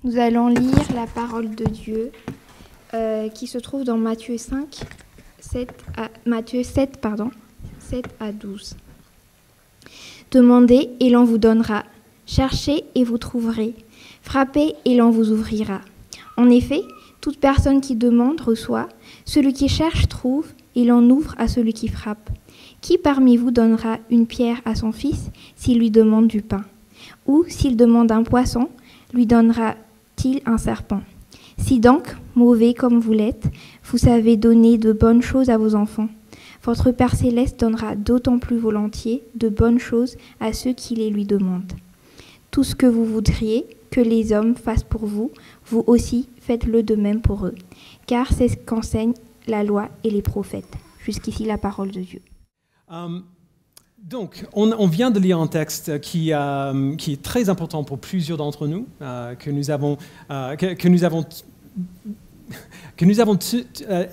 Nous allons lire la parole de Dieu qui se trouve dans Matthieu 7 à 12. Demandez et l'on vous donnera. Cherchez et vous trouverez. Frappez et l'on vous ouvrira. En effet, toute personne qui demande reçoit. Celui qui cherche trouve et l'on ouvre à celui qui frappe. Qui parmi vous donnera une pierre à son fils s'il lui demande du pain? Ou s'il demande un poisson, lui donnera-t-il un serpent? Si donc, mauvais comme vous l'êtes, vous savez donner de bonnes choses à vos enfants, votre Père céleste donnera d'autant plus volontiers de bonnes choses à ceux qui les lui demandent. Tout ce que vous voudriez que les hommes fassent pour vous, vous aussi faites-le de même pour eux, car c'est ce qu'enseignent la loi et les prophètes. Jusqu'ici la parole de Dieu. Donc, on vient de lire un texte qui est très important pour plusieurs d'entre nous, que nous avons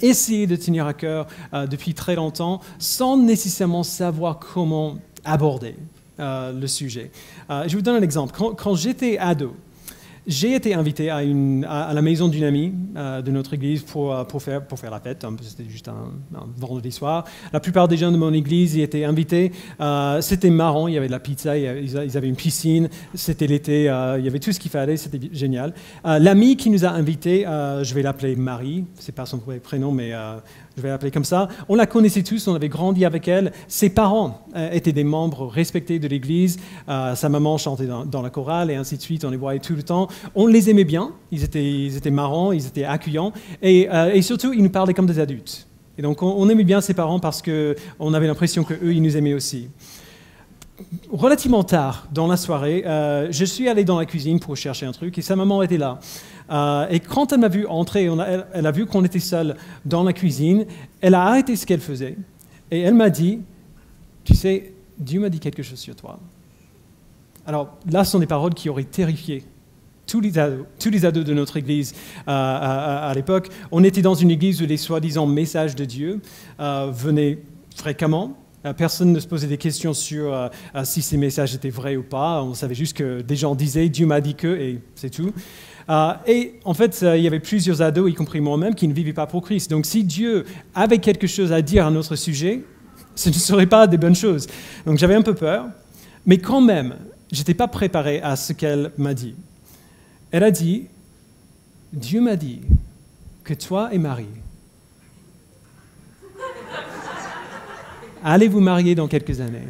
essayé de tenir à cœur depuis très longtemps, sans nécessairement savoir comment aborder le sujet. Je vous donne un exemple. Quand j'étais ado, j'ai été invité à la maison d'une amie de notre église pour faire la fête. C'était juste un vendredi soir. La plupart des gens de mon église y étaient invités. C'était marrant, il y avait de la pizza, ils avaient une piscine, c'était l'été, il y avait tout ce qu'il fallait, c'était génial. L'amie qui nous a invités, je vais l'appeler Marie, c'est pas son prénom, mais je vais l'appeler comme ça. On la connaissait tous, on avait grandi avec elle. Ses parents étaient des membres respectés de l'église. Sa maman chantait dans la chorale et ainsi de suite. On les voyait tout le temps. On les aimait bien. Ils étaient marrants, ils étaient accueillants. Et surtout, ils nous parlaient comme des adultes. Et donc, on aimait bien ses parents parce qu'on avait l'impression qu'eux, ils nous aimaient aussi. Relativement tard dans la soirée, je suis allé dans la cuisine pour chercher un truc et sa maman était là. Et quand elle m'a vu entrer, elle a vu qu'on était seuls dans la cuisine, elle a arrêté ce qu'elle faisait et elle m'a dit, tu sais, Dieu m'a dit quelque chose sur toi. Alors là, ce sont des paroles qui auraient terrifié tous les ados de notre église à l'époque. On était dans une église où les soi-disant messages de Dieu venaient fréquemment. Personne ne se posait des questions sur si ces messages étaient vrais ou pas. On savait juste que des gens disaient « Dieu m'a dit que » et c'est tout. Et en fait, il y avait plusieurs ados, y compris moi-même, qui ne vivaient pas pour Christ. Donc si Dieu avait quelque chose à dire à notre sujet, ce ne serait pas des bonnes choses. Donc j'avais un peu peur, mais quand même, je n'étais pas préparé à ce qu'elle m'a dit. Elle a dit « Dieu m'a dit que toi et Marie, allez vous marier dans quelques années. »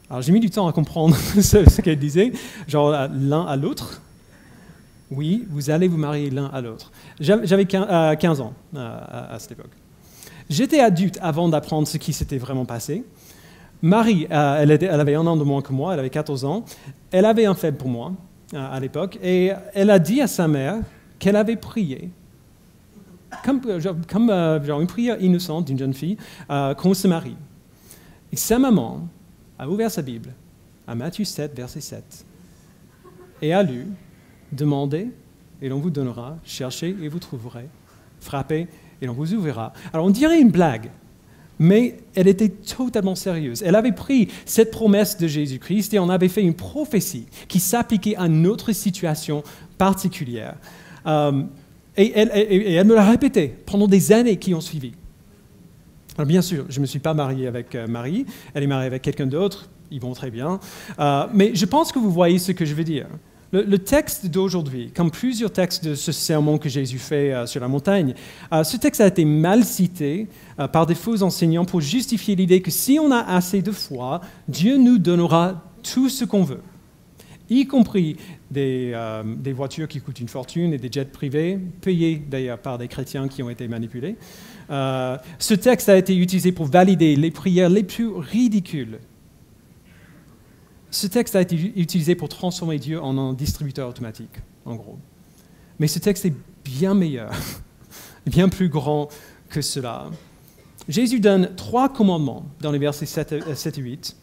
Alors j'ai mis du temps à comprendre ce qu'elle disait, genre l'un à l'autre. Oui, vous allez vous marier l'un à l'autre. J'avais 15 ans à cette époque. J'étais adulte avant d'apprendre ce qui s'était vraiment passé. Marie, elle avait 1 an de moins que moi, elle avait 14 ans. Elle avait un faible pour moi à l'époque et elle a dit à sa mère qu'elle avait prié, comme une prière innocente d'une jeune fille, qu'on se marie. Et sa maman a ouvert sa Bible à Matthieu 7, verset 7, et a lu « Demandez et l'on vous donnera, cherchez et vous trouverez, frappez et l'on vous ouvrira ». Alors on dirait une blague, mais elle était totalement sérieuse. Elle avait pris cette promesse de Jésus-Christ et on avait fait une prophétie qui s'appliquait à notre situation particulière. Et elle me l'a répété pendant des années qui ont suivi. Alors bien sûr, je ne me suis pas marié avec Marie, elle est mariée avec quelqu'un d'autre, ils vont très bien. Mais je pense que vous voyez ce que je veux dire. Le texte d'aujourd'hui, comme plusieurs textes de ce sermon que Jésus fait sur la montagne, ce texte a été mal cité par des faux enseignants pour justifier l'idée que si on a assez de foi, Dieu nous donnera tout ce qu'on veut, y compris des voitures qui coûtent une fortune et des jets privés, payés d'ailleurs par des chrétiens qui ont été manipulés. Ce texte a été utilisé pour valider les prières les plus ridicules. Ce texte a été utilisé pour transformer Dieu en un distributeur automatique, en gros. Mais ce texte est bien meilleur, bien plus grand que cela. Jésus donne 3 commandements dans les versets 7 et 8,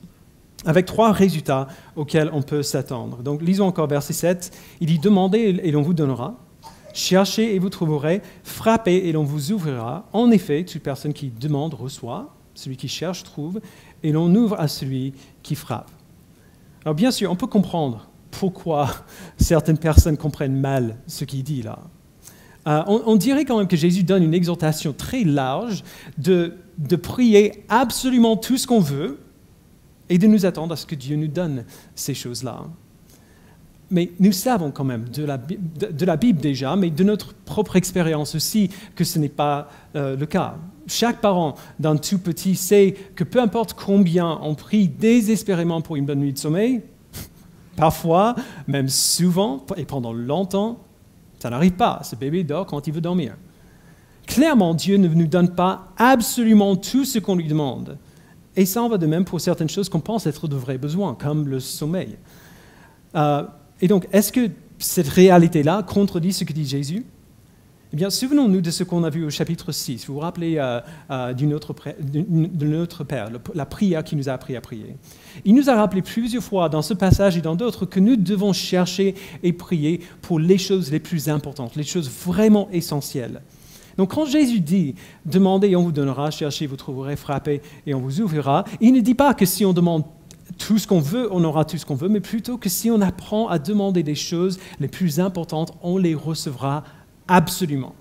avec 3 résultats auxquels on peut s'attendre. Donc, lisons encore verset 7. Il dit « Demandez et l'on vous donnera, cherchez et vous trouverez, frappez et l'on vous ouvrira. En effet, toute personne qui demande reçoit, celui qui cherche trouve, et l'on ouvre à celui qui frappe. » Alors bien sûr, on peut comprendre pourquoi certaines personnes comprennent mal ce qu'il dit là. On dirait quand même que Jésus donne une exhortation très large de prier absolument tout ce qu'on veut et de nous attendre à ce que Dieu nous donne ces choses-là. Mais nous savons quand même de la Bible déjà, mais de notre propre expérience aussi, que ce n'est pas le cas. Chaque parent d'un tout petit sait que peu importe combien on prie désespérément pour une bonne nuit de sommeil, parfois, même souvent et pendant longtemps, ça n'arrive pas. Ce bébé dort quand il veut dormir. Clairement, Dieu ne nous donne pas absolument tout ce qu'on lui demande. Et ça en va de même pour certaines choses qu'on pense être de vrais besoins, comme le sommeil. Et donc, est-ce que cette réalité-là contredit ce que dit Jésus? Eh bien, souvenons-nous de ce qu'on a vu au chapitre 6. Vous vous rappelez de notre Père, la prière qu'il nous a appris à prier. Il nous a rappelé plusieurs fois dans ce passage et dans d'autres que nous devons chercher et prier pour les choses les plus importantes, les choses vraiment essentielles. Donc, quand Jésus dit « Demandez et on vous donnera, cherchez, vous trouverez, frappez et on vous ouvrira », il ne dit pas que si on demande tout ce qu'on veut, on aura tout ce qu'on veut, mais plutôt que si on apprend à demander des choses les plus importantes, on les recevra absolument.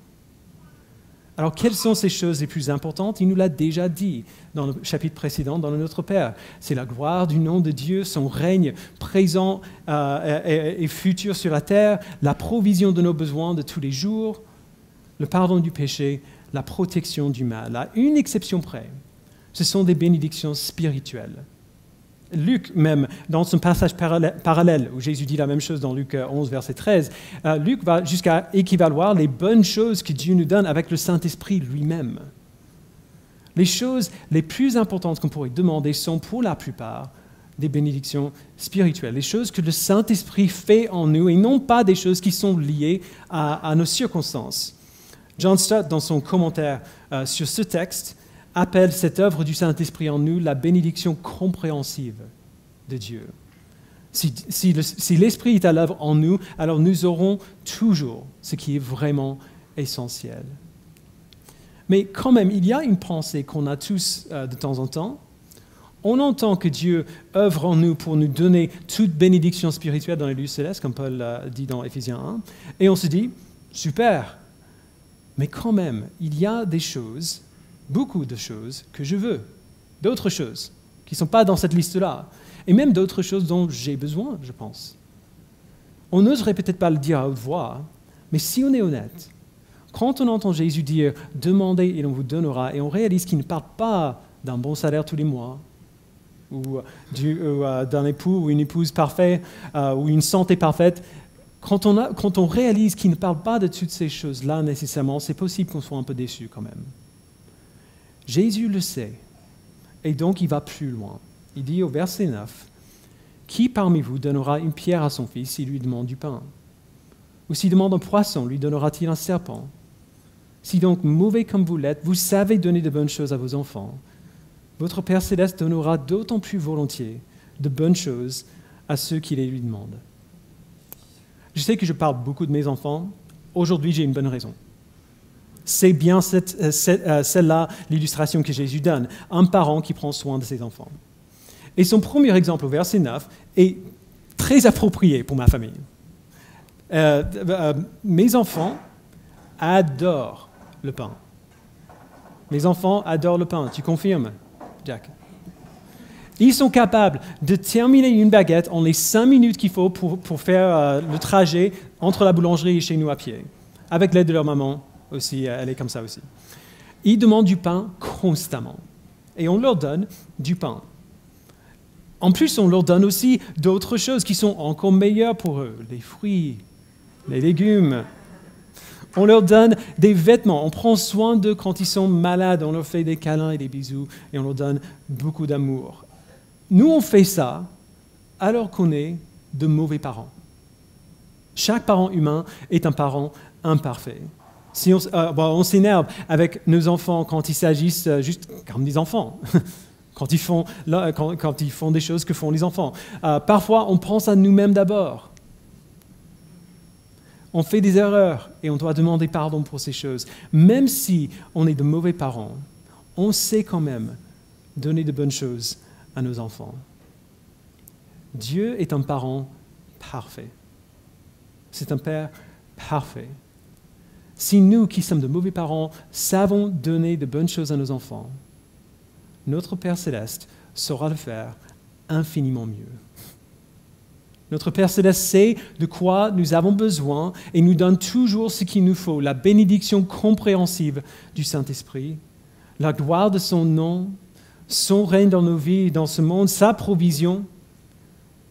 Alors, quelles sont ces choses les plus importantes? Il nous l'a déjà dit dans le chapitre précédent, dans le Notre Père. C'est la gloire du nom de Dieu, son règne présent et futur sur la terre, la provision de nos besoins de tous les jours, le pardon du péché, la protection du mal. À une exception près, ce sont des bénédictions spirituelles. Luc, même, dans son passage parallèle, où Jésus dit la même chose dans Luc 11, verset 13, Luc va jusqu'à équivaloir les bonnes choses que Dieu nous donne avec le Saint-Esprit lui-même. Les choses les plus importantes qu'on pourrait demander sont, pour la plupart, des bénédictions spirituelles, les choses que le Saint-Esprit fait en nous et non pas des choses qui sont liées à nos circonstances. John Stott, dans son commentaire sur ce texte, appelle cette œuvre du Saint-Esprit en nous la bénédiction compréhensive de Dieu. Si l'Esprit est à l'œuvre en nous, alors nous aurons toujours ce qui est vraiment essentiel. Mais quand même, il y a une pensée qu'on a tous de temps en temps. On entend que Dieu œuvre en nous pour nous donner toute bénédiction spirituelle dans les lieux célestes, comme Paul dit dans Éphésiens 1, et on se dit, super, mais quand même, il y a des choses, beaucoup de choses que je veux, d'autres choses qui ne sont pas dans cette liste-là, et même d'autres choses dont j'ai besoin, je pense. On n'oserait peut-être pas le dire à haute voix, mais si on est honnête, quand on entend Jésus dire « Demandez et l'on vous donnera », et on réalise qu'il ne parle pas d'un bon salaire tous les mois, ou d'un époux ou une épouse parfaite, ou une santé parfaite, quand on réalise qu'il ne parle pas de toutes ces choses-là nécessairement, c'est possible qu'on soit un peu déçu quand même. Jésus le sait, et donc il va plus loin. Il dit au verset 9, « Qui parmi vous donnera une pierre à son fils s'il lui demande du pain? Ou s'il demande un poisson, lui donnera-t-il un serpent? Si donc, mauvais comme vous l'êtes, vous savez donner de bonnes choses à vos enfants, votre Père céleste donnera d'autant plus volontiers de bonnes choses à ceux qui les lui demandent. » Je sais que je parle beaucoup de mes enfants. Aujourd'hui, j'ai une bonne raison. C'est bien celle-là l'illustration que Jésus donne, un parent qui prend soin de ses enfants. Et son premier exemple au verset 9 est très approprié pour ma famille. Mes enfants adorent le pain. Mes enfants adorent le pain. Tu confirmes, Jack? Ils sont capables de terminer une baguette en les 5 minutes qu'il faut pour faire le trajet entre la boulangerie et chez nous à pied. Avec l'aide de leur maman aussi, elle est comme ça aussi. Ils demandent du pain constamment. Et on leur donne du pain. En plus, on leur donne aussi d'autres choses qui sont encore meilleures pour eux. Les fruits, les légumes. On leur donne des vêtements. On prend soin d'eux quand ils sont malades. On leur fait des câlins et des bisous. Et on leur donne beaucoup d'amour. Nous, on fait ça alors qu'on est de mauvais parents. Chaque parent humain est un parent imparfait. Si on s'énerve avec nos enfants quand il s'agisse juste comme des enfants, quand ils font des choses que font les enfants. Parfois, on pense à nous-mêmes d'abord. On fait des erreurs et on doit demander pardon pour ces choses. Même si on est de mauvais parents, on sait quand même donner de bonnes choses à nos enfants. Dieu est un parent parfait. C'est un Père parfait. Si nous, qui sommes de mauvais parents, savons donner de bonnes choses à nos enfants, notre Père céleste saura le faire infiniment mieux. Notre Père céleste sait de quoi nous avons besoin et nous donne toujours ce qu'il nous faut, la bénédiction compréhensive du Saint-Esprit, la gloire de son nom, son règne dans nos vies, dans ce monde, sa provision,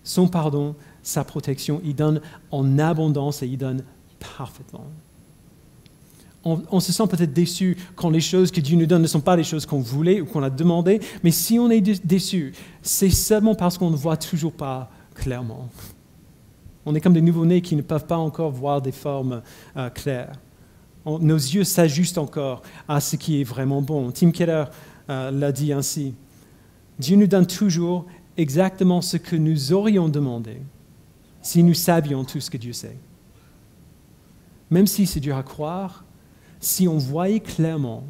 son pardon, sa protection. Il donne en abondance et il donne parfaitement. On se sent peut-être déçu quand les choses que Dieu nous donne ne sont pas les choses qu'on voulait ou qu'on a demandé, mais si on est déçu, c'est seulement parce qu'on ne voit toujours pas clairement. On est comme des nouveau-nés qui ne peuvent pas encore voir des formes claires. Nos yeux s'ajustent encore à ce qui est vraiment bon. Tim Keller l'a dit ainsi. Dieu nous donne toujours exactement ce que nous aurions demandé si nous savions tout ce que Dieu sait. Même si c'est dur à croire, si on voyait clairement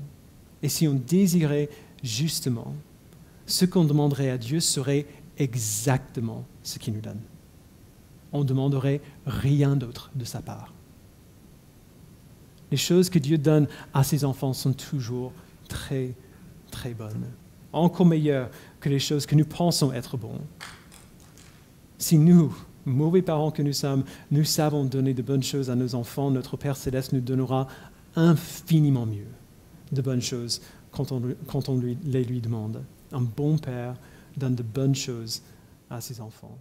et si on désirait justement, ce qu'on demanderait à Dieu serait exactement ce qu'il nous donne. On ne demanderait rien d'autre de sa part. Les choses que Dieu donne à ses enfants sont toujours très, très bonnes. Encore meilleures que les choses que nous pensons être bonnes. Si nous, mauvais parents que nous sommes, nous savons donner de bonnes choses à nos enfants, notre Père céleste nous donnera infiniment mieux de bonnes choses quand on les lui demande. Un bon Père donne de bonnes choses à ses enfants.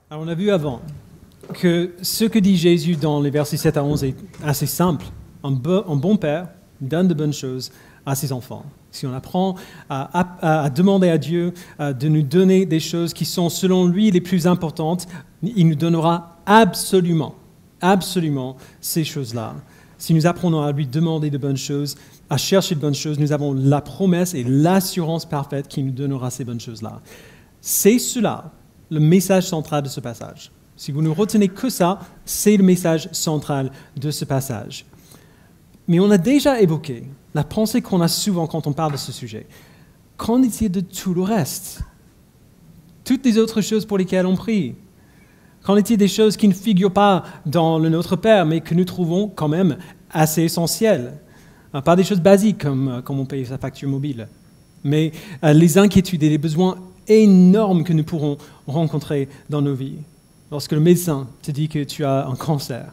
Alors on a vu avant que ce que dit Jésus dans les versets 7 à 11 est assez simple. Un bon Père donne de bonnes choses à ses enfants. Si on apprend à demander à Dieu de nous donner des choses qui sont selon lui les plus importantes, il nous donnera absolument ces choses-là. Si nous apprenons à lui demander de bonnes choses, à chercher de bonnes choses, nous avons la promesse et l'assurance parfaite qu'il nous donnera ces bonnes choses-là. C'est cela, le message central de ce passage. Si vous ne retenez que ça, c'est le message central de ce passage. Mais on a déjà évoqué la pensée qu'on a souvent quand on parle de ce sujet. Qu'en est-il de tout le reste? Toutes les autres choses pour lesquelles on prie. Qu'en est-il des choses qui ne figurent pas dans le Notre Père, mais que nous trouvons quand même assez essentielles? Pas des choses basiques comme on paye sa facture mobile, mais les inquiétudes et les besoins énormes que nous pourrons rencontrer dans nos vies. Lorsque le médecin te dit que tu as un cancer,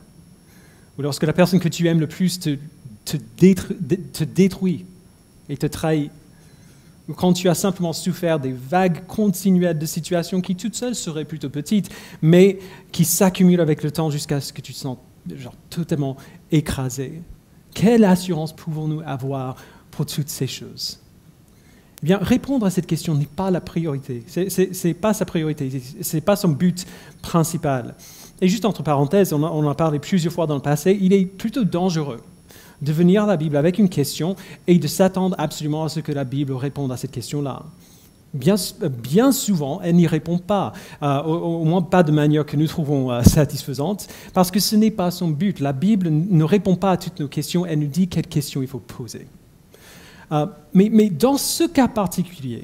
ou lorsque la personne que tu aimes le plus te détruit et te trahit, ou quand tu as simplement souffert des vagues continuelles de situations qui toutes seules seraient plutôt petites, mais qui s'accumulent avec le temps jusqu'à ce que tu te sens totalement écrasé. Quelle assurance pouvons-nous avoir pour toutes ces choses? Eh bien, répondre à cette question n'est pas la priorité. C'est pas sa priorité, c'est pas son but principal. Et juste entre parenthèses, on en a parlé plusieurs fois dans le passé, il est plutôt dangereux de venir à la Bible avec une question et de s'attendre absolument à ce que la Bible réponde à cette question-là. Bien souvent, elle n'y répond pas, au moins pas de manière que nous trouvons satisfaisante, parce que ce n'est pas son but. La Bible ne répond pas à toutes nos questions, elle nous dit quelles questions il faut poser. Mais dans ce cas particulier,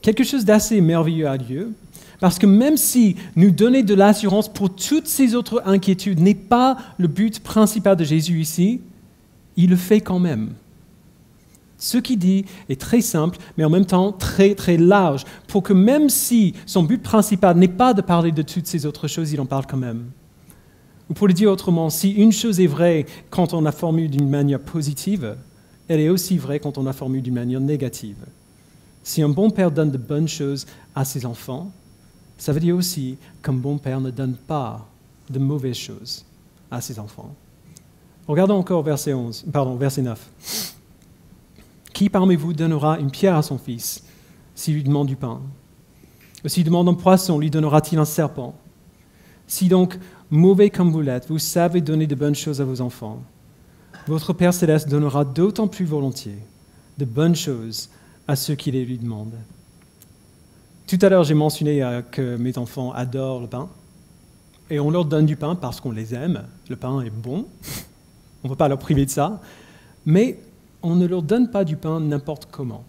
quelque chose d'assez merveilleux a lieu, parce que même si nous donner de l'assurance pour toutes ces autres inquiétudes n'est pas le but principal de Jésus ici, il le fait quand même. Ce qu'il dit est très simple, mais en même temps très, très large, pour que même si son but principal n'est pas de parler de toutes ces autres choses, il en parle quand même. Ou pour le dire autrement, si une chose est vraie quand on la formule d'une manière positive, elle est aussi vraie quand on la formule d'une manière négative. Si un bon père donne de bonnes choses à ses enfants, ça veut dire aussi qu'un bon père ne donne pas de mauvaises choses à ses enfants. Regardons encore verset 9. Qui parmi vous donnera une pierre à son fils s'il lui demande du pain? Ou s'il demande un poisson, lui donnera-t-il un serpent? Si donc, mauvais comme vous l'êtes, vous savez donner de bonnes choses à vos enfants, votre Père céleste donnera d'autant plus volontiers de bonnes choses à ceux qui les lui demandent. Tout à l'heure, j'ai mentionné que mes enfants adorent le pain, et on leur donne du pain parce qu'on les aime. Le pain est bon, on ne peut pas leur priver de ça, mais on ne leur donne pas du pain n'importe comment.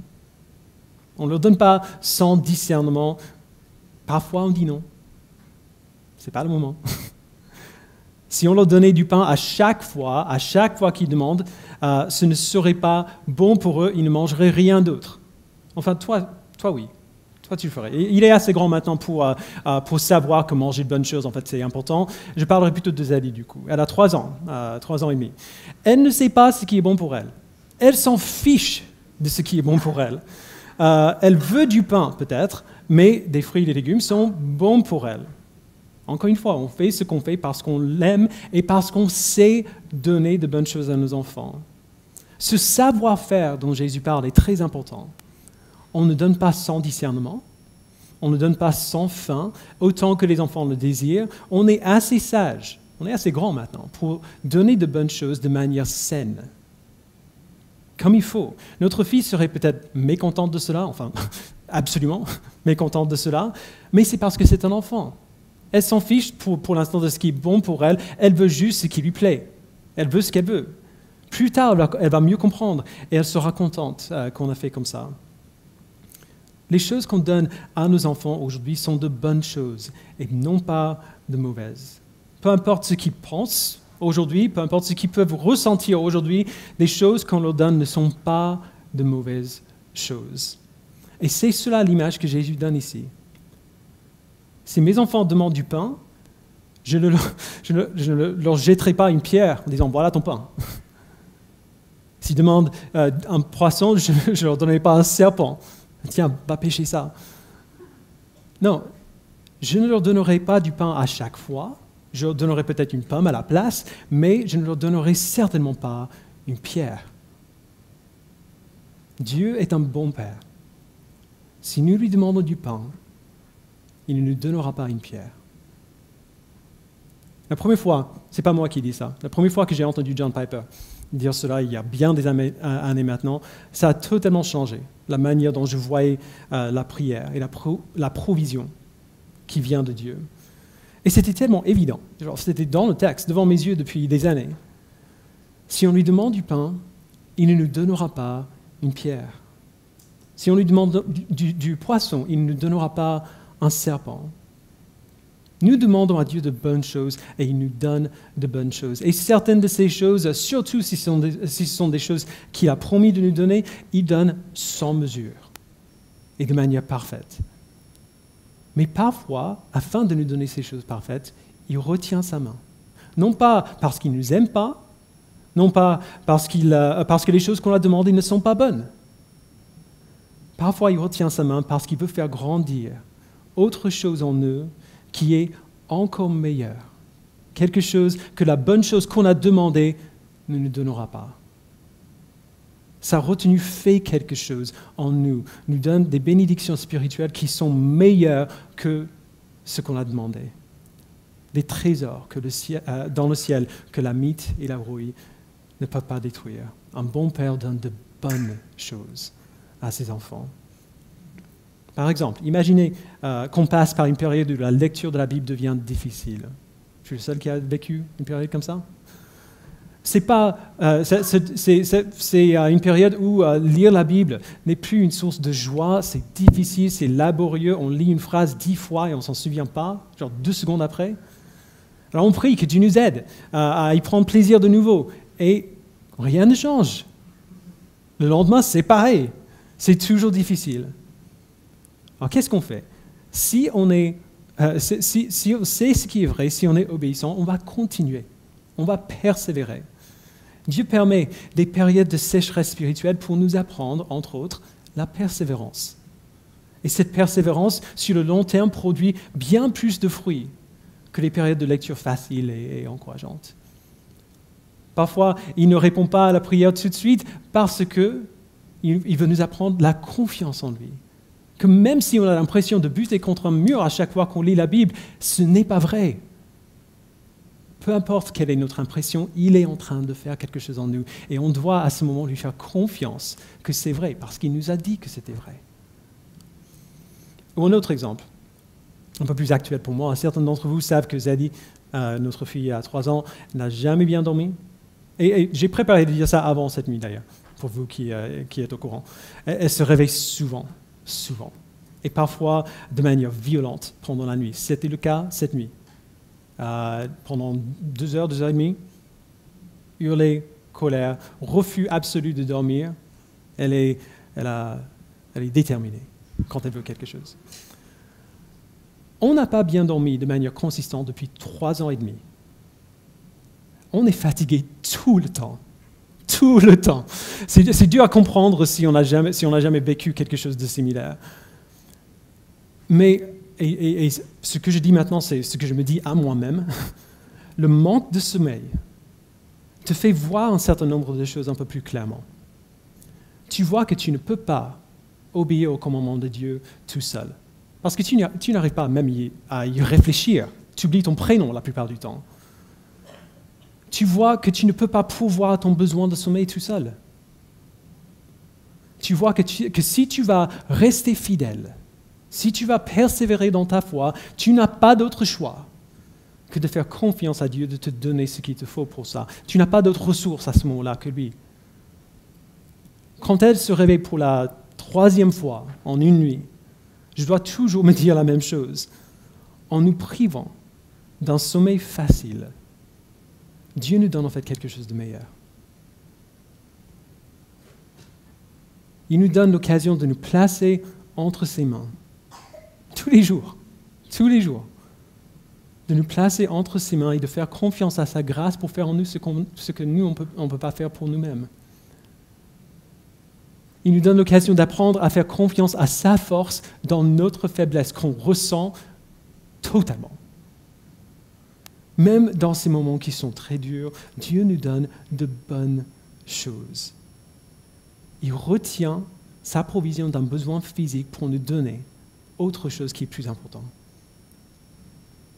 On ne leur donne pas sans discernement. Parfois, on dit non. Ce n'est pas le moment. Si on leur donnait du pain à chaque fois qu'ils demandent, ce ne serait pas bon pour eux, ils ne mangeraient rien d'autre. Enfin, toi oui. Toi, tu le ferais. Et il est assez grand maintenant pour savoir que manger de bonnes choses, en fait, c'est important. Je parlerai plutôt de Zadie, du coup. Elle a 3 ans, 3 ans et demi. Elle ne sait pas ce qui est bon pour elle. Elle s'en fiche de ce qui est bon pour elle. Elle veut du pain, peut-être, mais des fruits et des légumes sont bons pour elle. Encore une fois, on fait ce qu'on fait parce qu'on l'aime et parce qu'on sait donner de bonnes choses à nos enfants. Ce savoir-faire dont Jésus parle est très important. On ne donne pas sans discernement, on ne donne pas sans faim, autant que les enfants le désirent. On est assez sage, on est assez grand maintenant pour donner de bonnes choses de manière saine, comme il faut. Notre fille serait peut-être mécontente de cela, enfin, absolument mécontente de cela, mais c'est parce que c'est un enfant. Elle s'en fiche pour l'instant de ce qui est bon pour elle, elle veut juste ce qui lui plaît. Elle veut ce qu'elle veut. Plus tard, elle va mieux comprendre et elle sera contente qu'on a fait comme ça. Les choses qu'on donne à nos enfants aujourd'hui sont de bonnes choses et non pas de mauvaises. Peu importe ce qu'ils pensent aujourd'hui, peu importe ce qu'ils peuvent ressentir aujourd'hui, les choses qu'on leur donne ne sont pas de mauvaises choses. Et c'est cela l'image que Jésus donne ici. Si mes enfants demandent du pain, je ne leur jetterai pas une pierre en disant « voilà ton pain ». S'ils demandent un poisson, je ne leur donnerai pas un serpent. Tiens, va pêcher ça. Non, je ne leur donnerai pas du pain à chaque fois. Je leur donnerai peut-être une pomme à la place, mais je ne leur donnerai certainement pas une pierre. Dieu est un bon Père. Si nous lui demandons du pain, il ne nous donnera pas une pierre. La première fois, ce n'est pas moi qui dis ça, la première fois que j'ai entendu John Piper dire cela, il y a bien des années maintenant, ça a totalement changé, la manière dont je voyais la prière et la provision qui vient de Dieu. Et c'était tellement évident, c'était dans le texte, devant mes yeux depuis des années. Si on lui demande du pain, il ne nous donnera pas une pierre. Si on lui demande du poisson, il ne nous donnera pas un serpent. Nous demandons à Dieu de bonnes choses et il nous donne de bonnes choses. Et certaines de ces choses, surtout si ce sont des choses qu'il a promis de nous donner, il donne sans mesure et de manière parfaite. Mais parfois, afin de nous donner ces choses parfaites, il retient sa main. Non pas parce qu'il ne nous aime pas, non pas parce que les choses qu'on a demandées ne sont pas bonnes. Parfois, il retient sa main parce qu'il veut faire grandir autre chose en eux qui est encore meilleur. Quelque chose que la bonne chose qu'on a demandée ne nous donnera pas. Sa retenue fait quelque chose en nous, nous donne des bénédictions spirituelles qui sont meilleures que ce qu'on a demandé. Des trésors dans le ciel que la mythe et la rouille ne peuvent pas détruire. Un bon père donne de bonnes choses à ses enfants. Par exemple, imaginez qu'on passe par une période où la lecture de la Bible devient difficile. Je suis le seul qui a vécu une période comme ça. C'est une période où lire la Bible n'est plus une source de joie, c'est difficile, c'est laborieux, on lit une phrase 10 fois et on ne s'en souvient pas, genre 2 secondes après. Alors on prie que Dieu nous aide à y prendre plaisir de nouveau et rien ne change. Le lendemain, c'est pareil, c'est toujours difficile. Alors, qu'est-ce qu'on fait? Si on sait ce qui est vrai, si on est obéissant, on va continuer, on va persévérer. Dieu permet des périodes de sécheresse spirituelle pour nous apprendre, entre autres, la persévérance. Et cette persévérance, sur le long terme, produit bien plus de fruits que les périodes de lecture faciles et encourageantes. Parfois, il ne répond pas à la prière tout de suite parce qu'il veut nous apprendre la confiance en lui. Que même si on a l'impression de buter contre un mur à chaque fois qu'on lit la Bible, ce n'est pas vrai. Peu importe quelle est notre impression, il est en train de faire quelque chose en nous. Et on doit à ce moment lui faire confiance que c'est vrai, parce qu'il nous a dit que c'était vrai. Ou un autre exemple, un peu plus actuel pour moi. Certains d'entre vous savent que Zadie, notre fille à 3 ans, n'a jamais bien dormi. Et j'ai préparé de dire ça avant cette nuit d'ailleurs, pour vous qui êtes au courant. Elle se réveille souvent. Et parfois de manière violente pendant la nuit. C'était le cas cette nuit. pendant 2 heures, 2 heures et demie, hurler, colère, refus absolu de dormir. Elle est déterminée quand elle veut quelque chose. On n'a pas bien dormi de manière consistante depuis 3 ans et demi. On est fatigué tout le temps. Tout le temps. C'est dur à comprendre si on n'a jamais vécu quelque chose de similaire. Mais et ce que je dis maintenant, c'est ce que je me dis à moi-même. Le manque de sommeil te fait voir un certain nombre de choses un peu plus clairement. Tu vois que tu ne peux pas obéir au commandement de Dieu tout seul. Parce que tu n'arrives pas même à y réfléchir. Tu oublies ton prénom la plupart du temps. Tu vois que tu ne peux pas pourvoir à ton besoin de sommeil tout seul. Tu vois que si tu vas rester fidèle, si tu vas persévérer dans ta foi, tu n'as pas d'autre choix que de faire confiance à Dieu, de te donner ce qu'il te faut pour ça. Tu n'as pas d'autre ressource à ce moment-là que lui. Quand elle se réveille pour la 3e fois en une nuit, je dois toujours me dire la même chose. En nous privant d'un sommeil facile, Dieu nous donne en fait quelque chose de meilleur. Il nous donne l'occasion de nous placer entre ses mains, tous les jours, de nous placer entre ses mains et de faire confiance à sa grâce pour faire en nous ce que nous, on ne peut pas faire pour nous-mêmes. Il nous donne l'occasion d'apprendre à faire confiance à sa force dans notre faiblesse qu'on ressent totalement. Même dans ces moments qui sont très durs, Dieu nous donne de bonnes choses. Il retient sa provision d'un besoin physique pour nous donner autre chose qui est plus important.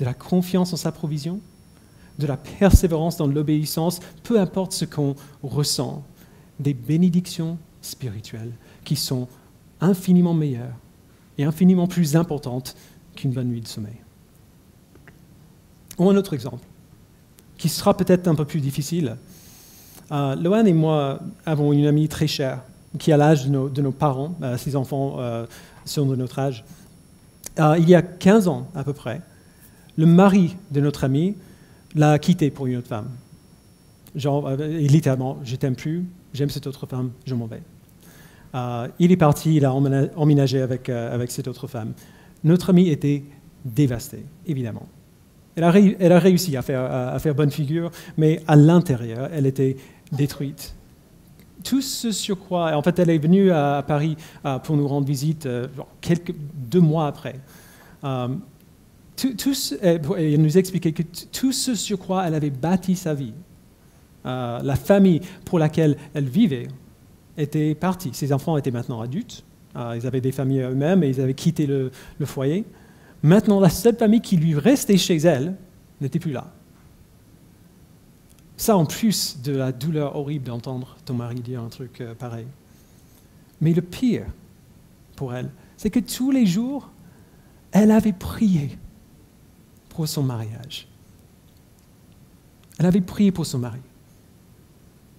De la confiance en sa provision, de la persévérance dans l'obéissance, peu importe ce qu'on ressent, des bénédictions spirituelles qui sont infiniment meilleures et infiniment plus importantes qu'une bonne nuit de sommeil. Ou un autre exemple, qui sera peut-être un peu plus difficile. Loan et moi avons une amie très chère, qui a l'âge de nos parents, ses enfants sont de notre âge. Il y a 15 ans à peu près, le mari de notre amie l'a quittée pour une autre femme. Genre, littéralement, je t'aime plus, j'aime cette autre femme, je m'en vais. Il est parti, il a emménagé avec cette autre femme. Notre amie était dévastée, évidemment. Elle a réussi à faire bonne figure, mais à l'intérieur, elle était détruite. Tout ce sur quoi... En fait, elle est venue à Paris pour nous rendre visite 2 mois après. Elle nous expliquait que tout ce sur quoi elle avait bâti sa vie, la famille pour laquelle elle vivait, était partie. Ses enfants étaient maintenant adultes, ils avaient des familles eux-mêmes et ils avaient quitté le foyer. Maintenant, la seule famille qui lui restait chez elle n'était plus là. Ça, en plus de la douleur horrible d'entendre ton mari dire un truc pareil. Mais le pire pour elle, c'est que tous les jours, elle avait prié pour son mariage. Elle avait prié pour son mari.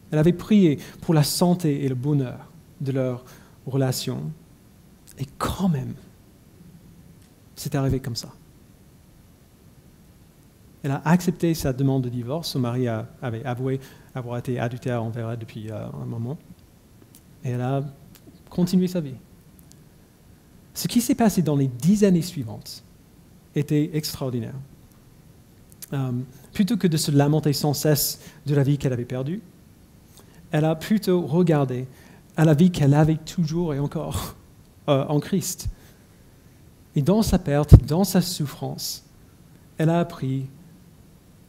Elle avait prié pour la santé et le bonheur de leur relation. Et quand même, c'est arrivé comme ça. Elle a accepté sa demande de divorce. Son mari avait avoué avoir été adultère envers elle depuis un moment. Et elle a continué sa vie. Ce qui s'est passé dans les 10 années suivantes était extraordinaire. Plutôt que de se lamenter sans cesse de la vie qu'elle avait perdue, elle a plutôt regardé à la vie qu'elle avait toujours et encore en Christ. Et dans sa perte, dans sa souffrance, elle a appris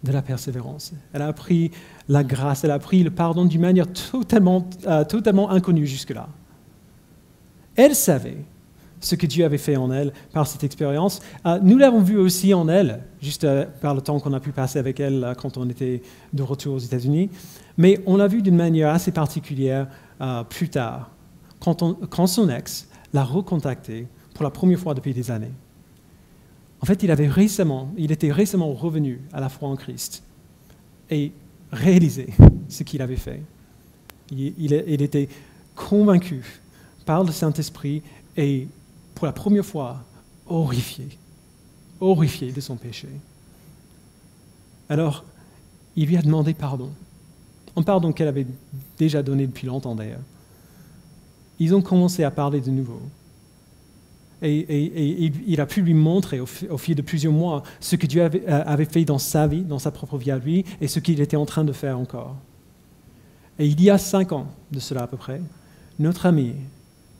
de la persévérance. Elle a appris la grâce, elle a appris le pardon d'une manière totalement inconnue jusque-là. Elle savait ce que Dieu avait fait en elle par cette expérience. Nous l'avons vu aussi en elle, juste par le temps qu'on a pu passer avec elle quand on était de retour aux États-Unis. Mais on l'a vu d'une manière assez particulière plus tard, quand son ex l'a recontacté pour la première fois depuis des années. En fait, il était récemment revenu à la foi en Christ et réalisé ce qu'il avait fait. Il était convaincu par le Saint-Esprit et pour la première fois horrifié de son péché. Alors, il lui a demandé pardon. Un pardon qu'elle avait déjà donné depuis longtemps d'ailleurs. Ils ont commencé à parler de nouveau. Et il a pu lui montrer au fil de plusieurs mois ce que Dieu avait fait dans sa vie, dans sa propre vie à lui, et ce qu'il était en train de faire encore. Et il y a 5 ans de cela à peu près, notre ami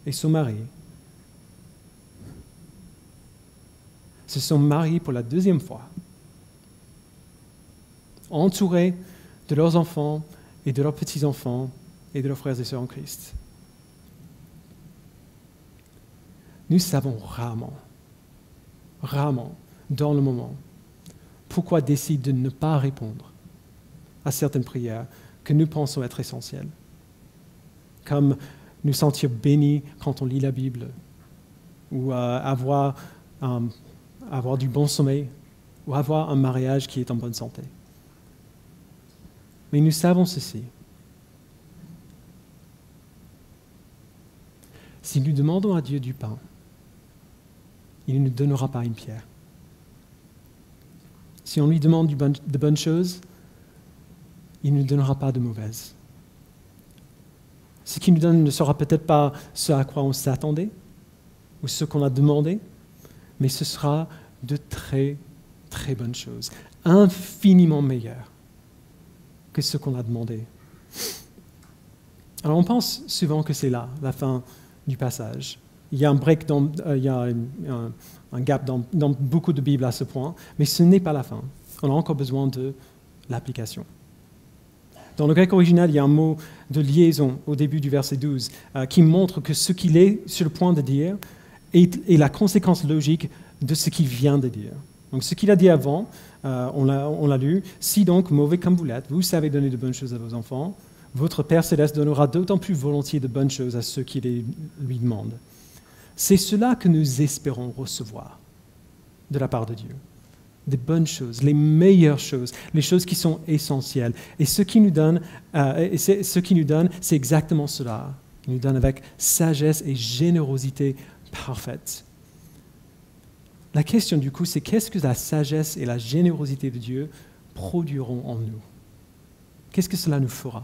et son mari se sont mariés pour la 2e fois, entourés de leurs enfants et de leurs petits-enfants et de leurs frères et sœurs en Christ. Nous savons rarement, dans le moment, pourquoi décide de ne pas répondre à certaines prières que nous pensons être essentielles, comme nous sentir bénis quand on lit la Bible, ou avoir du bon sommeil, ou avoir un mariage qui est en bonne santé. Mais nous savons ceci. Si nous demandons à Dieu du pain, il ne nous donnera pas une pierre. Si on lui demande de bonnes choses, il ne nous donnera pas de mauvaises. Ce qu'il nous donne ne sera peut-être pas ce à quoi on s'attendait, ou ce qu'on a demandé, mais ce sera de très, très bonnes choses, infiniment meilleures que ce qu'on a demandé. Alors on pense souvent que c'est là, la fin du passage. Il y a un break, il y a un gap dans beaucoup de Bibles à ce point, mais ce n'est pas la fin. On a encore besoin de l'application. Dans le grec original, il y a un mot de liaison au début du verset 12 qui montre que ce qu'il est sur le point de dire est la conséquence logique de ce qu'il vient de dire. Donc ce qu'il a dit avant, on l'a lu, « Si donc, mauvais comme vous l'êtes, vous savez donner de bonnes choses à vos enfants, votre Père céleste donnera d'autant plus volontiers de bonnes choses à ceux qui les lui demandent. » C'est cela que nous espérons recevoir de la part de Dieu. Des bonnes choses, les meilleures choses, les choses qui sont essentielles. Et ce qu'il nous donne, c'est exactement cela. Il nous donne avec sagesse et générosité parfaite. La question du coup, c'est qu'est-ce que la sagesse et la générosité de Dieu produiront en nous? Qu'est-ce que cela nous fera?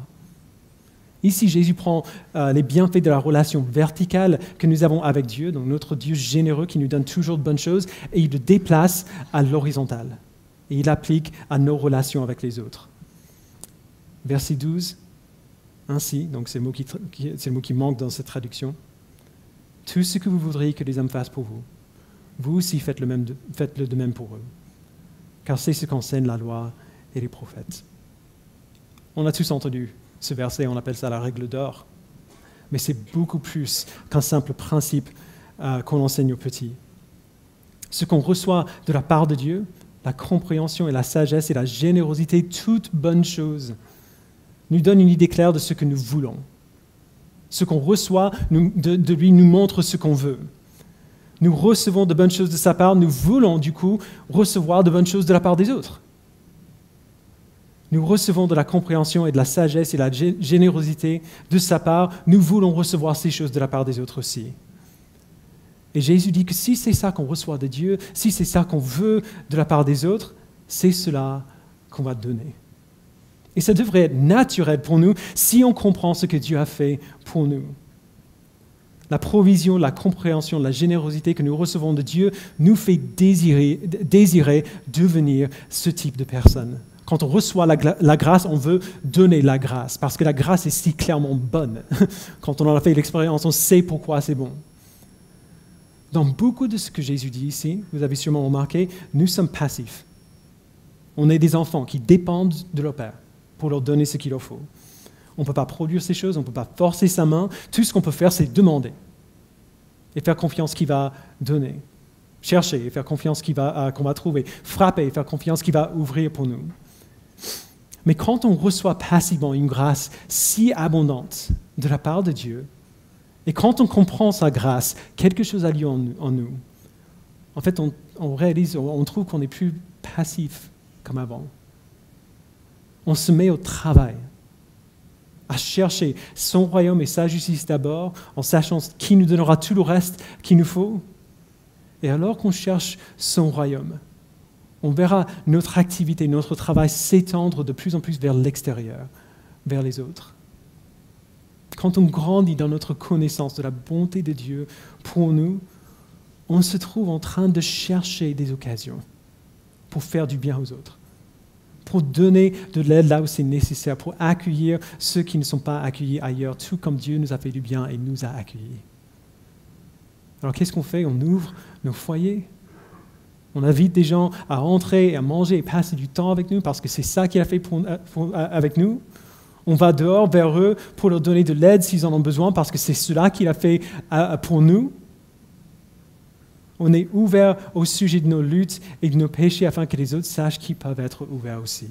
Ici, Jésus prend les bienfaits de la relation verticale que nous avons avec Dieu, donc notre Dieu généreux qui nous donne toujours de bonnes choses, et il le déplace à l'horizontale. Et il l'applique à nos relations avec les autres. Verset 12, ainsi, donc c'est le mot qui manque dans cette traduction. Tout ce que vous voudriez que les hommes fassent pour vous, vous aussi faites-le de même pour eux. Car c'est ce qu'enseigne la loi et les prophètes. On a tous entendu ce verset, on appelle ça la règle d'or. Mais c'est beaucoup plus qu'un simple principe qu'on enseigne aux petits. Ce qu'on reçoit de la part de Dieu, la compréhension et la sagesse et la générosité, toutes bonnes choses, nous donne une idée claire de ce que nous voulons. Ce qu'on reçoit de lui nous montre ce qu'on veut. Nous recevons de bonnes choses de sa part, nous voulons du coup recevoir de bonnes choses de la part des autres. Nous recevons de la compréhension et de la sagesse et de la générosité de sa part. Nous voulons recevoir ces choses de la part des autres aussi. Et Jésus dit que si c'est ça qu'on reçoit de Dieu, si c'est ça qu'on veut de la part des autres, c'est cela qu'on va donner. Et ça devrait être naturel pour nous si on comprend ce que Dieu a fait pour nous. La provision, la compréhension, la générosité que nous recevons de Dieu nous fait désirer devenir ce type de personne. Quand on reçoit la grâce, on veut donner la grâce, parce que la grâce est si clairement bonne. Quand on en a fait l'expérience, on sait pourquoi c'est bon. Dans beaucoup de ce que Jésus dit ici, vous avez sûrement remarqué, nous sommes passifs. On est des enfants qui dépendent de leur Père pour leur donner ce qu'il leur faut. On ne peut pas produire ces choses, on ne peut pas forcer sa main. Tout ce qu'on peut faire, c'est demander et faire confiance qu'il va donner. Chercher et faire confiance qu'on va trouver. Frapper et faire confiance qu'il va ouvrir pour nous. Mais quand on reçoit passivement une grâce si abondante de la part de Dieu, et quand on comprend sa grâce, quelque chose a lieu en nous. En fait, on réalise, on trouve qu'on n'est plus passif comme avant. On se met au travail, à chercher son royaume et sa justice d'abord, en sachant qui nous donnera tout le reste qu'il nous faut. Et alors qu'on cherche son royaume, On verra notre activité, notre travail s'étendre de plus en plus vers l'extérieur, vers les autres. Quand on grandit dans notre connaissance de la bonté de Dieu pour nous, on se trouve en train de chercher des occasions pour faire du bien aux autres, pour donner de l'aide là où c'est nécessaire, pour accueillir ceux qui ne sont pas accueillis ailleurs, tout comme Dieu nous a fait du bien et nous a accueillis. Alors qu'est-ce qu'on fait? On ouvre nos foyers. On invite des gens à rentrer, à manger et passer du temps avec nous parce que c'est ça qu'il a fait avec nous. On va dehors vers eux pour leur donner de l'aide s'ils en ont besoin parce que c'est cela qu'il a fait pour nous. On est ouvert au sujet de nos luttes et de nos péchés afin que les autres sachent qu'ils peuvent être ouverts aussi.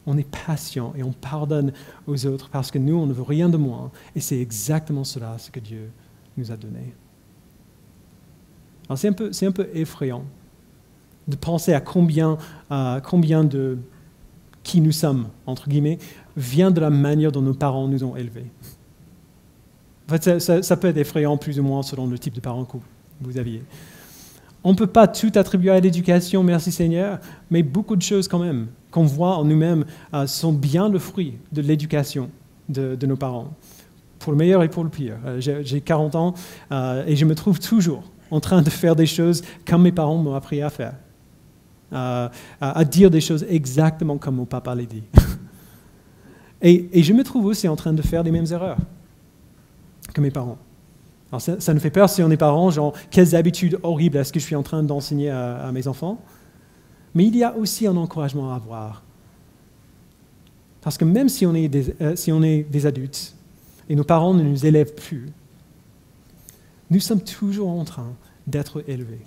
On est patient et on pardonne aux autres parce que nous, on ne veut rien de moins. Et c'est exactement cela ce que Dieu nous a donné. Alors c'est un peu effrayant de penser à combien de qui nous sommes, entre guillemets, vient de la manière dont nos parents nous ont élevés. En fait, ça peut être effrayant plus ou moins selon le type de parents que vous aviez. On ne peut pas tout attribuer à l'éducation, merci Seigneur, mais beaucoup de choses quand même qu'on voit en nous-mêmes sont bien le fruit de l'éducation de nos parents, pour le meilleur et pour le pire. J'ai 40 ans et je me trouve toujours en train de faire des choses comme mes parents m'ont appris à faire, à dire des choses exactement comme mon papa les dit. Et je me trouve aussi en train de faire les mêmes erreurs que mes parents. Alors ça nous fait peur si on est parents, genre, quelles habitudes horribles est-ce que je suis en train d'enseigner à mes enfants? Mais il y a aussi un encouragement à avoir. Parce que même si on est des adultes et nos parents ne nous élèvent plus, nous sommes toujours en train d'être élevés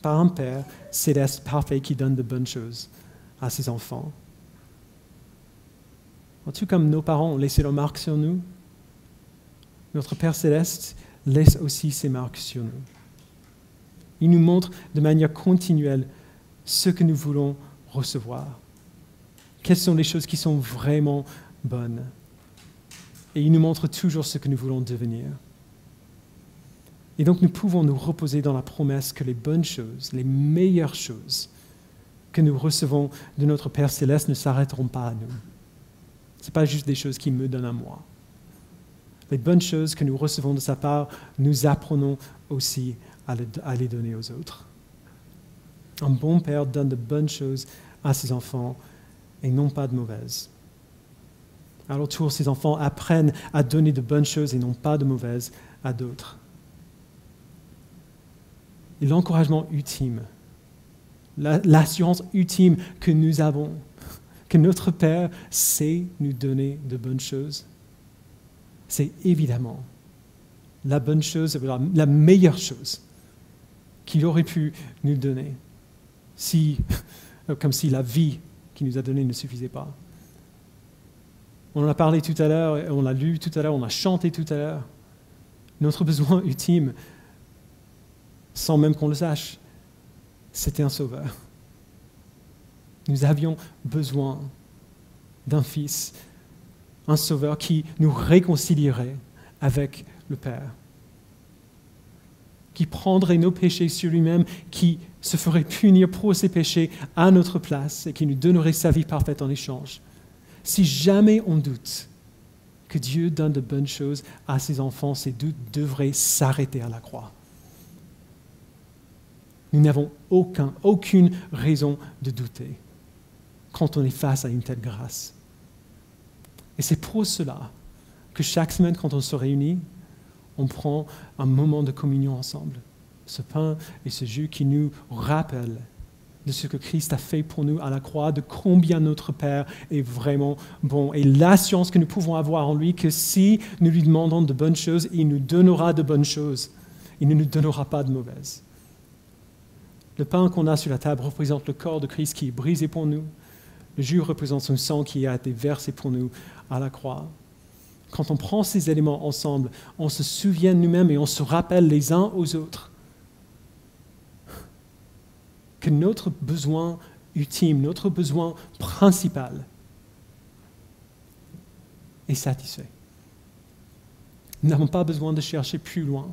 par un Père céleste parfait qui donne de bonnes choses à ses enfants. Tout comme nos parents ont laissé leur marque sur nous, notre Père céleste laisse aussi ses marques sur nous. Il nous montre de manière continuelle ce que nous voulons recevoir. Quelles sont les choses qui sont vraiment bonnes. Et il nous montre toujours ce que nous voulons devenir. Et donc nous pouvons nous reposer dans la promesse que les bonnes choses, les meilleures choses que nous recevons de notre Père céleste ne s'arrêteront pas à nous. Ce n'est pas juste des choses qu'il me donne à moi. Les bonnes choses que nous recevons de sa part, nous apprenons aussi à les donner aux autres. Un bon père donne de bonnes choses à ses enfants et non pas de mauvaises. À leur tour, ses enfants apprennent à donner de bonnes choses et non pas de mauvaises à d'autres. Et l'encouragement ultime, l'assurance ultime que nous avons, que notre Père sait nous donner de bonnes choses, c'est évidemment la bonne chose, la meilleure chose qu'il aurait pu nous donner, comme si la vie qu'il nous a donnée ne suffisait pas. On en a parlé tout à l'heure, on l'a lu tout à l'heure, on a chanté tout à l'heure. Notre besoin ultime, sans même qu'on le sache, c'était un sauveur. Nous avions besoin d'un fils, un sauveur qui nous réconcilierait avec le Père, qui prendrait nos péchés sur lui-même, qui se ferait punir pour ses péchés à notre place et qui nous donnerait sa vie parfaite en échange. Si jamais on doute que Dieu donne de bonnes choses à ses enfants, ces doutes devraient s'arrêter à la croix. Nous n'avons aucune raison de douter quand on est face à une telle grâce. Et c'est pour cela que chaque semaine, quand on se réunit, on prend un moment de communion ensemble. Ce pain et ce jus qui nous rappellent de ce que Christ a fait pour nous à la croix, de combien notre Père est vraiment bon. Et l'assurance que nous pouvons avoir en lui, que si nous lui demandons de bonnes choses, il nous donnera de bonnes choses. Il ne nous donnera pas de mauvaises. Le pain qu'on a sur la table représente le corps de Christ qui est brisé pour nous. Le jus représente son sang qui a été versé pour nous à la croix. Quand on prend ces éléments ensemble, on se souvient de nous-mêmes et on se rappelle les uns aux autres que notre besoin ultime, notre besoin principal est satisfait. Nous n'avons pas besoin de chercher plus loin.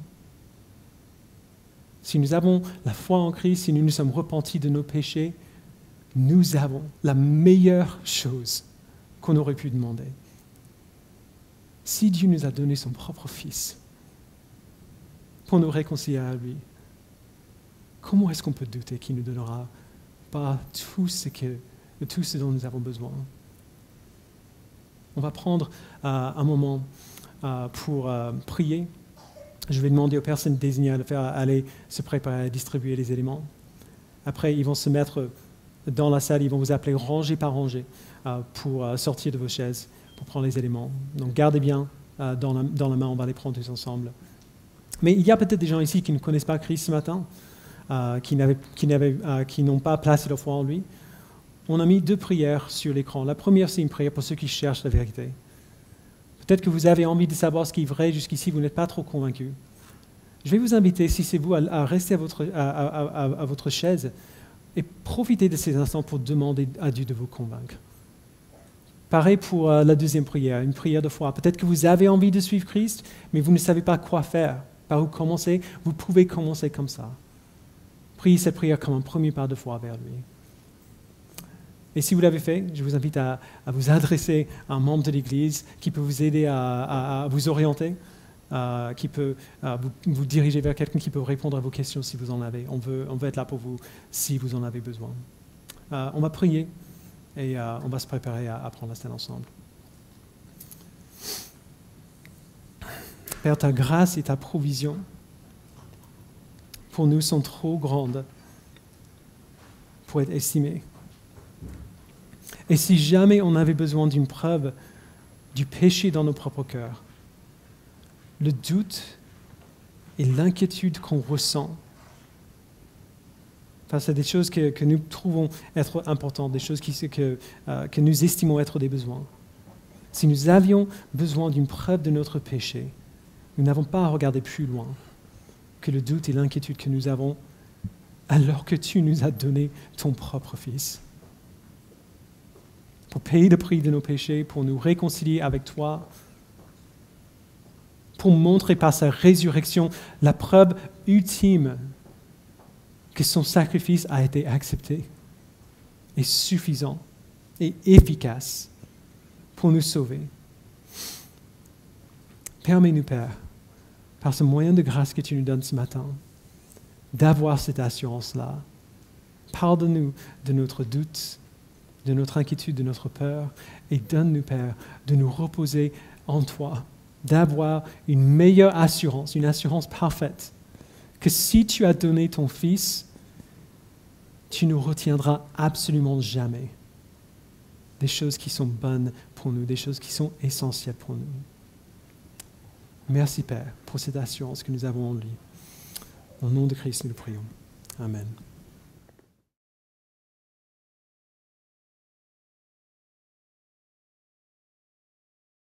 Si nous avons la foi en Christ, si nous nous sommes repentis de nos péchés, nous avons la meilleure chose qu'on aurait pu demander. Si Dieu nous a donné son propre Fils pour nous réconcilier à lui, comment est-ce qu'on peut douter qu'il ne nous donnera pas tout ce dont nous avons besoin? On va prendre un moment pour prier. Je vais demander aux personnes désignées à le faire aller se préparer à distribuer les éléments. Après, ils vont se mettre dans la salle, ils vont vous appeler rangée par rangée pour sortir de vos chaises, pour prendre les éléments. Donc gardez bien dans la main, on va les prendre tous ensemble. Mais il y a peut-être des gens ici qui ne connaissent pas Christ ce matin, qui n'ont pas placé leur foi en lui. On a mis 2 prières sur l'écran. La première, c'est une prière pour ceux qui cherchent la vérité. Peut-être que vous avez envie de savoir ce qui est vrai jusqu'ici, vous n'êtes pas trop convaincu. Je vais vous inviter, si c'est vous, à rester à votre chaise et profiter de ces instants pour demander à Dieu de vous convaincre. Pareil pour la deuxième prière, une prière de foi. Peut-être que vous avez envie de suivre Christ, mais vous ne savez pas quoi faire, par où commencer. Vous pouvez commencer comme ça. Priez cette prière comme un premier pas de foi vers lui. Et si vous l'avez fait, je vous invite à vous adresser à un membre de l'Église qui peut vous aider à vous orienter, qui peut vous diriger vers quelqu'un qui peut répondre à vos questions si vous en avez. On veut être là pour vous si vous en avez besoin. On va prier et on va se préparer à prendre la scène ensemble. Père, ta grâce et ta provision pour nous sont trop grandes pour être estimées. Et si jamais on avait besoin d'une preuve du péché dans nos propres cœurs, le doute et l'inquiétude qu'on ressent face à des choses que nous trouvons être importantes, des choses que nous estimons être des besoins, si nous avions besoin d'une preuve de notre péché, nous n'avons pas à regarder plus loin que le doute et l'inquiétude que nous avons alors que tu nous as donné ton propre Fils. Pour payer le prix de nos péchés, pour nous réconcilier avec toi, pour montrer par sa résurrection la preuve ultime que son sacrifice a été accepté et suffisant et efficace pour nous sauver. Permets-nous, Père, par ce moyen de grâce que tu nous donnes ce matin, d'avoir cette assurance-là. Pardonne-nous de notre doute, de notre inquiétude, de notre peur, et donne-nous, Père, de nous reposer en toi, d'avoir une meilleure assurance, une assurance parfaite, que si tu as donné ton Fils, tu ne retiendras absolument jamais des choses qui sont bonnes pour nous, des choses qui sont essentielles pour nous. Merci, Père, pour cette assurance que nous avons en lui. Au nom de Christ, nous le prions. Amen.